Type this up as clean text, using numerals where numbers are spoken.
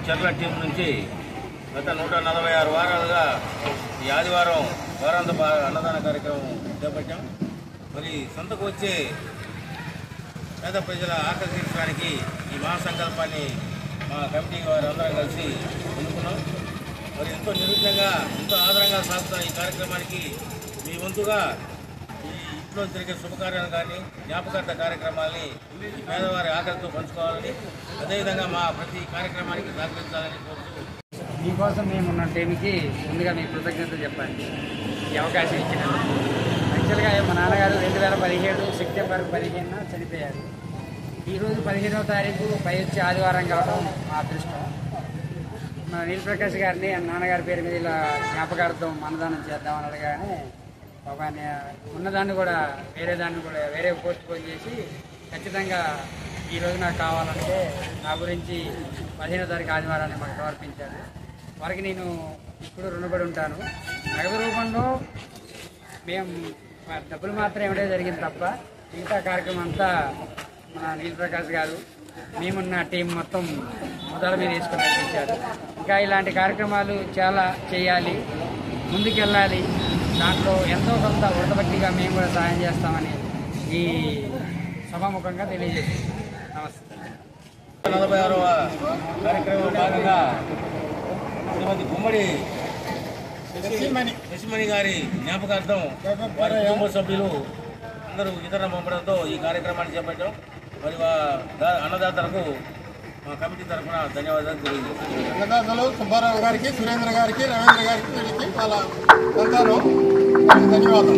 చర్ల team నుంచి గత 146 వారాలుగా ఈ ఆదివారం వారాంత అన్నదాన కార్యక్రమం చేపట్టాం. మరి సొంతకు వచ్చే పేద ప్రజల ఆకర్షించడానికి ఈ మహాసంకల్పాన్ని మా కమిటీ వారు అందరం కలిసి ఎన్నుకున్నాం. మరి ఎంతో నిర్విఘ్నంగా ఎంతో ఆదరంగా సాగుతున్న ఈ కార్యక్రమానికి మీ వంతుగా ఈ ఇంట్లో జరిగే శుభకార్యాలు కానీ జ్ఞాపకార్థ కార్యక్రమాలని ఈ పేదవారి ఆకలితో పంచుకోవాలని, అదేవిధంగా మా ప్రతి కార్యక్రమానికి సహకరించాలని కోరుతూ మీకోసం మేమున్న టీంకి ముందుగా మీ కృతజ్ఞతలు చెప్పండి ఈ అవకాశం ఇచ్చినందుకు. యాక్చువల్గా మా నాన్నగారు 2017 సెప్టెంబర్ 15న చనిపోయారు. ఈరోజు 15వ తారీఖు పై వచ్చి ఆదివారం కావడం మా అదృష్టం. మన నీలప్రకాష్ గారిని నాన్నగారి పేరు మీద ఇలా జ్ఞాపకార్థం అన్నదానం చేద్దామని అడగానే ఆయన ఉన్నదాన్ని కూడా వేరే పోస్ట్ పోన్ చేసి ఖచ్చితంగా ఈరోజు నాకు కావాలంటే నా గురించి 15వ తారీఖు ఆదివారాన్ని మాకు సమర్పించారు. వారికి నేను ఇప్పుడు రుణపడి ఉంటాను. నగదు రూపంలో మేము డబ్బులు మాత్రం ఇవ్వడం జరిగింది తప్ప మిగతా కార్యక్రమం అంతా మన నీలప్రకాష్ గారు మేమున్న టీం మొత్తం మొదల మీద తీసుకుని నడిపించారు. ఇంకా ఇలాంటి కార్యక్రమాలు చాలా చేయాలి, ముందుకెళ్ళాలి. దాంట్లో ఎంతో కొంత వృతభక్తిగా మేము కూడా సహాయం చేస్తామని ఈ సభాముఖంగా తెలియజేస్తున్నాం. నమస్తే. 46వ కార్యక్రమంలో భాగంగా శ్రీమతి గుమ్మడి శశిమణి గారి జ్ఞాపకార్థం వారి కుటుంబ సభ్యులు అందరూ ఇతర పంపడంతో ఈ కార్యక్రమాన్ని చేపట్టాం. మరి అన్నదాతలకు మా కమిటీ తరఫున ధన్యవాదాలు తెలియజేస్తాం. అన్నదాతలు సుబ్బారావు గారికి, సురేంద్ర గారికి, రవీంద్ర గారికి, వీరికి వాళ్ళ సంతానం ధన్యవాదాలు.